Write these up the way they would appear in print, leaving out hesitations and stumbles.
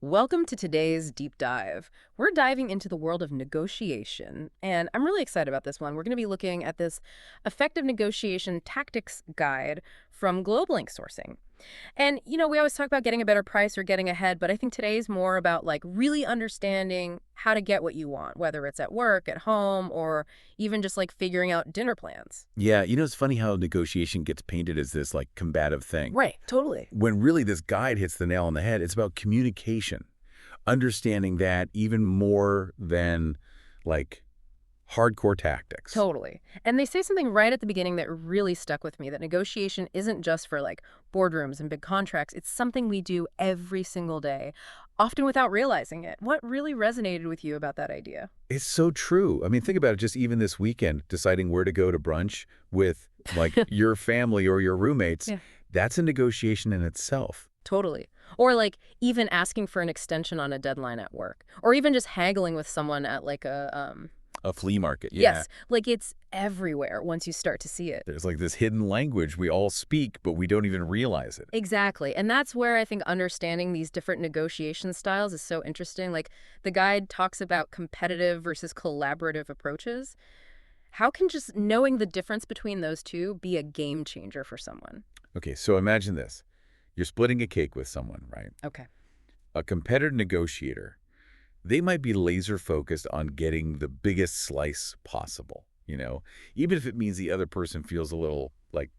Welcome to today's deep dive. We're diving into the world of negotiation, and I'm really excited about this one. We're going to be looking at this effective negotiation tactics guide from GlobeLink Sourcing. And, we always talk about getting a better price or getting ahead, but I think today's more about like really understanding how to get what you want, whether it's at work, at home, or even just like figuring out dinner plans. Yeah, it's funny how negotiation gets painted as this like combative thing. Right, totally. When really this guide hits the nail on the head, it's about communication. Understanding that even more than like hardcore tactics. Totally. And they say something right at the beginning that really stuck with me, that negotiation isn't just for like boardrooms and big contracts. It's something we do every single day, often without realizing it. What really resonated with you about that idea? It's so true. I mean, think about it, just even this weekend, deciding where to go to brunch with like your family or your roommates. Yeah. That's a negotiation in itself. Totally. Or like even asking for an extension on a deadline at work, or even just haggling with someone at like A flea market, yeah. Yes, like it's everywhere once you start to see it. There's like this hidden language we all speak, but we don't even realize it. Exactly. And that's where I think understanding these different negotiation styles is so interesting. Like the guide talks about competitive versus collaborative approaches. How can just knowing the difference between those two be a game changer for someone? Okay, so imagine this. You're splitting a cake with someone, right? Okay. A competitive negotiator, they might be laser focused on getting the biggest slice possible, even if it means the other person feels a little like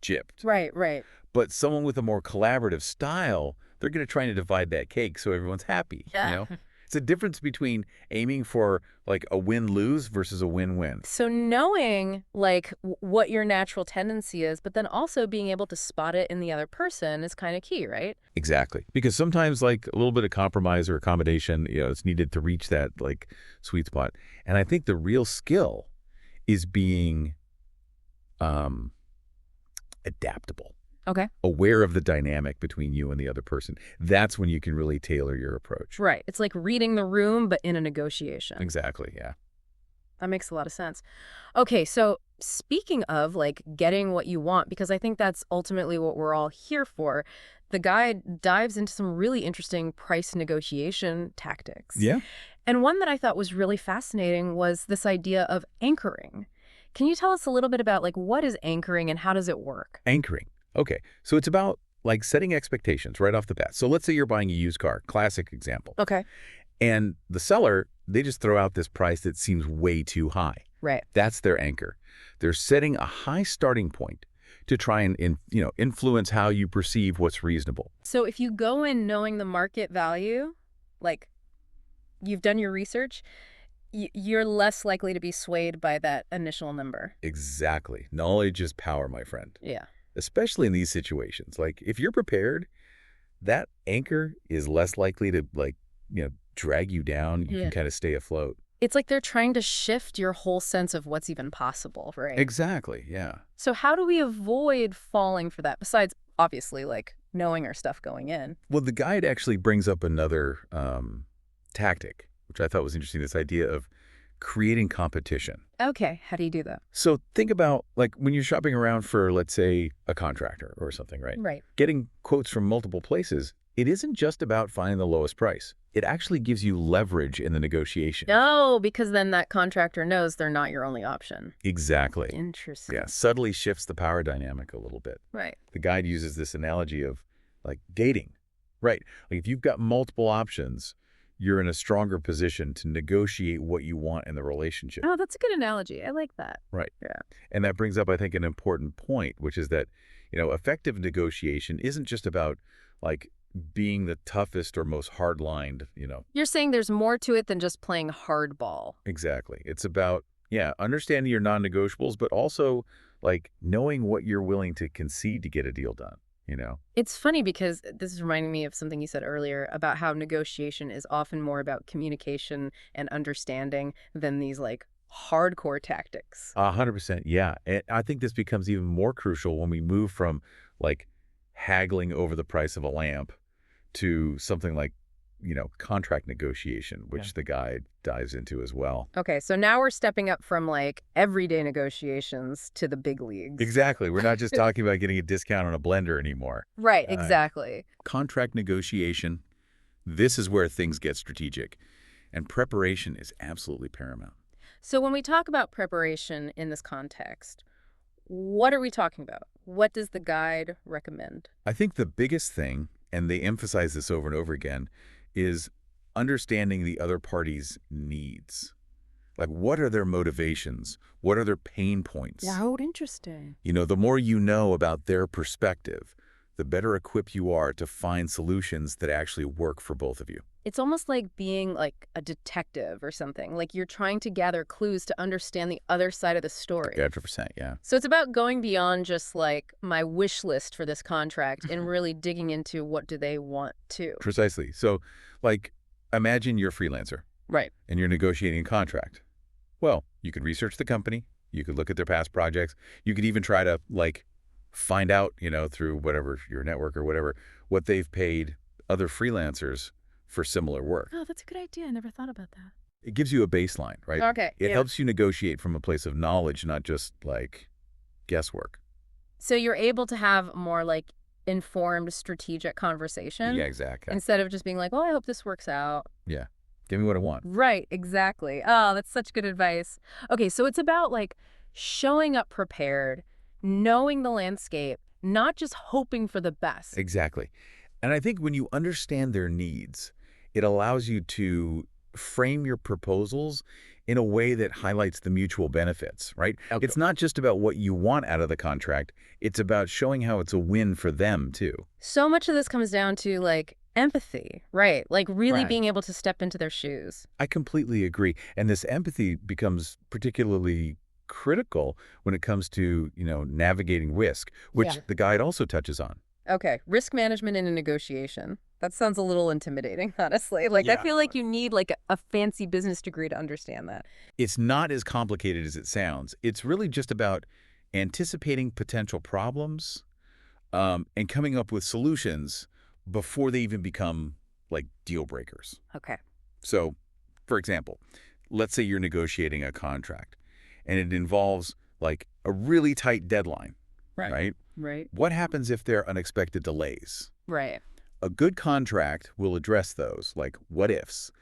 gypped. Right, right. But someone with a more collaborative style, they're going to try to divide that cake so everyone's happy, Yeah. It's a difference between aiming for like a win-lose versus a win-win. So knowing like what your natural tendency is, but then also being able to spot it in the other person is kind of key, right? Exactly. Because sometimes like a little bit of compromise or accommodation, it's needed to reach that like sweet spot. And I think the real skill is being adaptable, Okay. aware of the dynamic between you and the other person. That's when you can really tailor your approach. Right. It's like reading the room, but in a negotiation. Exactly, yeah. That makes a lot of sense. Okay, so speaking of like getting what you want, because I think that's ultimately what we're all here for, the guide dives into some really interesting price negotiation tactics. Yeah? And one that I thought was really fascinating was this idea of anchoring. Can you tell us a little bit about like what is anchoring and how does it work? Anchoring. Okay, so it's about like setting expectations right off the bat. So let's say you're buying a used car, classic example. Okay. And the seller, they just throw out this price that seems way too high. Right. That's their anchor. They're setting a high starting point to try and influence how you perceive what's reasonable. So if you go in knowing the market value, like you've done your research, you're less likely to be swayed by that initial number. Exactly. Knowledge is power, my friend. Yeah. Especially in these situations. Like if you're prepared, that anchor is less likely to drag you down. You Yeah. can kind of stay afloat. It's like they're trying to shift your whole sense of what's even possible, right? Exactly, yeah. So how do we avoid falling for that, besides obviously like knowing our stuff going in? Well, the guide actually brings up another tactic, which I thought was interesting, this idea of creating competition. Okay, how do you do that? So think about like when you're shopping around for, let's say, a contractor or something, right? Right. Getting quotes from multiple places, it isn't just about finding the lowest price. It actually gives you leverage in the negotiation. No, because then that contractor knows they're not your only option. Exactly. Interesting. Yeah, subtly shifts the power dynamic a little bit. Right. The guide uses this analogy of like dating, right? Like if you've got multiple options, you're in a stronger position to negotiate what you want in the relationship. Oh, that's a good analogy. I like that. Right. Yeah. And that brings up, I think, an important point, which is that, effective negotiation isn't just about like being the toughest or most hard-lined, You're saying there's more to it than just playing hardball. Exactly. It's about, understanding your non-negotiables, but also like knowing what you're willing to concede to get a deal done, It's funny because this is reminding me of something you said earlier about how negotiation is often more about communication and understanding than these like hardcore tactics. 100%, yeah. And I think this becomes even more crucial when we move from like haggling over the price of a lamp to something like, contract negotiation, which the guide dives into as well. Okay, so now we're stepping up from like everyday negotiations to the big leagues. Exactly. We're not just talking about getting a discount on a blender anymore. Right, exactly. Contract negotiation This is where things get strategic. And preparation is absolutely paramount. So when we talk about preparation in this context, what are we talking about? What does the guide recommend? I think the biggest thing, and they emphasize this over and over again, is understanding the other party's needs. Like, what are their motivations? What are their pain points? Oh, interesting. The more you know about their perspective, the better equipped you are to find solutions that actually work for both of you. It's almost like being like a detective or something. Like you're trying to gather clues to understand the other side of the story. 100%, yeah. So it's about going beyond just like my wish list for this contract and really digging into what do they want to. Precisely. So, like, imagine you're a freelancer. Right. And you're negotiating a contract. Well, you could research the company. You could look at their past projects. You could even try to, like, find out, through whatever, your network or whatever, what they've paid other freelancers for similar work. Oh, that's a good idea. I never thought about that. It gives you a baseline, right? Okay. It helps you negotiate from a place of knowledge, not just, like, guesswork. So you're able to have more like informed strategic conversation. Yeah, exactly. Instead of just being like, well, I hope this works out. Yeah. Give me what I want. Right, exactly. Oh, that's such good advice. Okay, so it's about like showing up prepared, knowing the landscape, not just hoping for the best. Exactly. And I think when you understand their needs, it allows you to frame your proposals in a way that highlights the mutual benefits, right? Okay. It's not just about what you want out of the contract. It's about showing how it's a win for them, too. So much of this comes down to like empathy, right? Like really Right. being able to step into their shoes. I completely agree. And this empathy becomes particularly critical when it comes to, navigating risk, which Yeah. the guide also touches on. Okay, risk management in a negotiation. That sounds a little intimidating, honestly. Like, I Yeah. feel like you need like a fancy business degree to understand that. It's not as complicated as it sounds. It's really just about anticipating potential problems and coming up with solutions before they even become, like, deal breakers. Okay. So, for example, let's say you're negotiating a contract and it involves, like, a really tight deadline, right? Right. What happens if there are unexpected delays? Right. A good contract will address those, like what-ifs,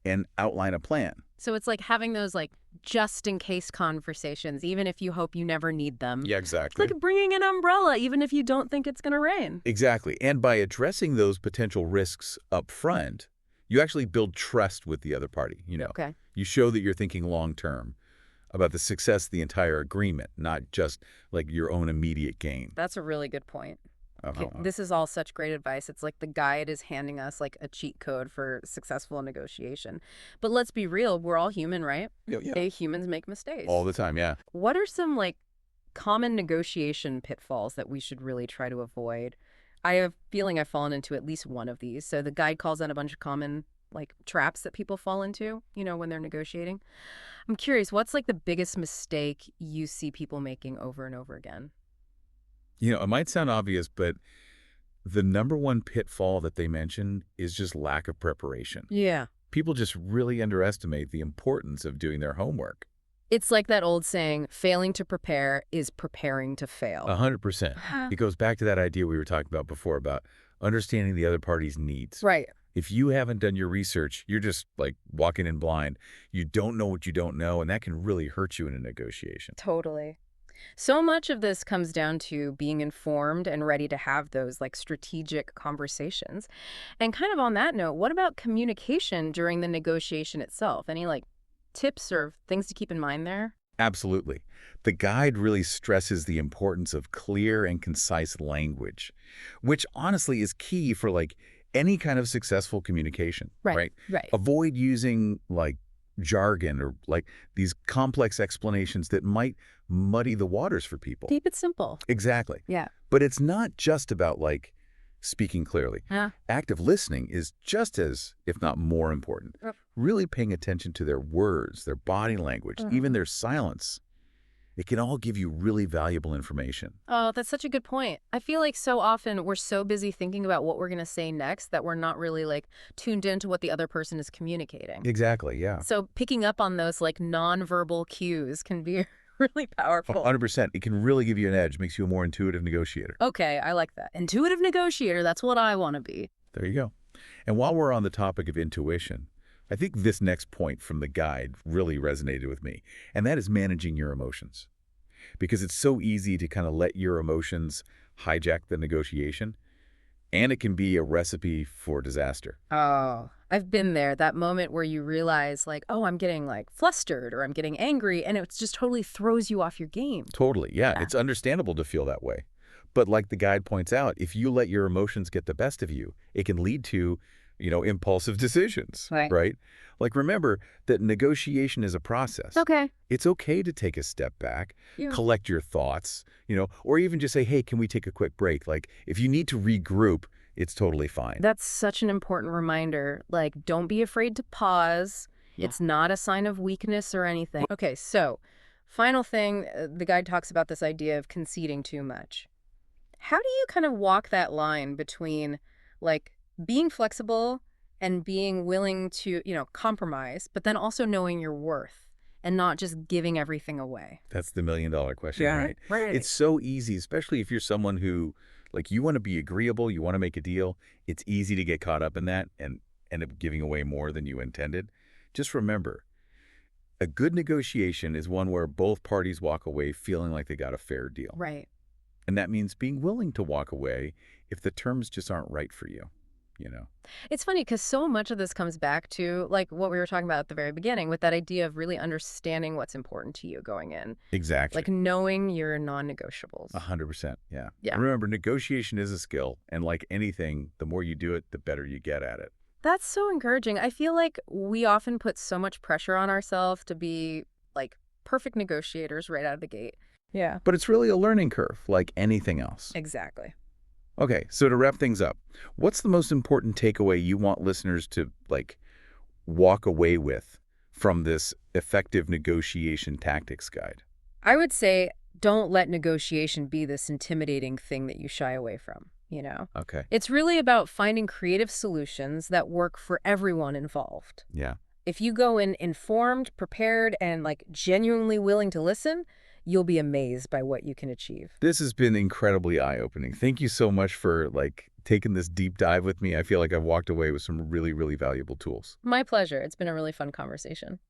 and outline a plan. So it's like having those like just in case conversations, even if you hope you never need them. Yeah, It's exactly. like bringing an umbrella, even if you don't think it's going to rain. Exactly. And by addressing those potential risks up front, you actually build trust with the other party. Okay. You show that you're thinking long-term about the success of the entire agreement, not just, like, your own immediate gain. That's a really good point. Okay, Uh-huh. this is all such great advice. It's like the guide is handing us like a cheat code for successful negotiation. But let's be real, we're all human, right? Yeah. Hey, humans make mistakes. All the time, yeah. What are some like common negotiation pitfalls that we should really try to avoid? I have a feeling I've fallen into at least one of these. So the guide calls out a bunch of common like traps that people fall into, when they're negotiating. I'm curious, what's like the biggest mistake you see people making over and over again? It might sound obvious, but the number one pitfall that they mention is just lack of preparation. Yeah. People just really underestimate the importance of doing their homework. It's like that old saying, failing to prepare is preparing to fail. 100%. It goes back to that idea we were talking about before about understanding the other party's needs. Right. If you haven't done your research, you're just, like, walking in blind. You don't know what you don't know, and that can really hurt you in a negotiation. Totally. So much of this comes down to being informed and ready to have those like strategic conversations. And kind of on that note, what about communication during the negotiation itself? Any like tips or things to keep in mind there? Absolutely. The guide really stresses the importance of clear and concise language, which honestly is key for, like, any kind of successful communication, right? Right. Avoid using, like, jargon or, like, these complex explanations that might muddy the waters for people. Keep it simple. Exactly. Yeah. But it's not just about, like, speaking clearly. Huh? Active listening is just as, if not more important. Yep. Really paying attention to their words, their body language, even their silence. It can all give you really valuable information. Oh, that's such a good point. I feel like so often we're so busy thinking about what we're going to say next that we're not really like tuned into what the other person is communicating. Exactly, yeah. So picking up on those like nonverbal cues can be really powerful. 100%. It can really give you an edge, makes you a more intuitive negotiator. Okay, I like that. Intuitive negotiator, that's what I want to be. There you go. And while we're on the topic of intuition, I think this next point from the guide really resonated with me, and that is managing your emotions. Because it's so easy to kind of let your emotions hijack the negotiation, and it can be a recipe for disaster. Oh, I've been there. That moment where you realize, like, oh, I'm getting like flustered or I'm getting angry, and it just totally throws you off your game. Totally, yeah, Yeah. it's understandable to feel that way. But like the guide points out, if you let your emotions get the best of you, it can lead to, impulsive decisions, Right. right? Like remember that negotiation is a process. Okay. It's okay to take a step back, Yeah. collect your thoughts, or even just say, hey, can we take a quick break? Like if you need to regroup, it's totally fine. That's such an important reminder. Like, don't be afraid to pause. Yeah. It's not a sign of weakness or anything. Okay, so final thing, the guide talks about this idea of conceding too much. How do you kind of walk that line between like being flexible and being willing to, compromise, but then also knowing your worth and not just giving everything away? That's the million-dollar question, Yeah. right? Right. It's so easy, especially if you're someone who, like, you want to be agreeable, you want to make a deal. It's easy to get caught up in that and end up giving away more than you intended. Just remember, a good negotiation is one where both parties walk away feeling like they got a fair deal. Right. And that means being willing to walk away if the terms just aren't right for you. It's funny because so much of this comes back to like what we were talking about at the very beginning with that idea of really understanding what's important to you going in, Exactly. like knowing your non-negotiables. 100%, yeah. Yeah. And remember, negotiation is a skill, and like anything, the more you do it, the better you get at it. That's so encouraging. I feel like we often put so much pressure on ourselves to be like perfect negotiators right out of the gate. Yeah. But it's really a learning curve, like anything else. Exactly. Okay, so to wrap things up, what's the most important takeaway you want listeners to, like, walk away with from this effective negotiation tactics guide? I would say don't let negotiation be this intimidating thing that you shy away from. Okay, It's really about finding creative solutions that work for everyone involved. yeah. If you go in informed, prepared, and like genuinely willing to listen, you'll be amazed by what you can achieve. This has been incredibly eye-opening. Thank you so much for, like, taking this deep dive with me. I feel like I've walked away with some really, really valuable tools. My pleasure. It's been a really fun conversation.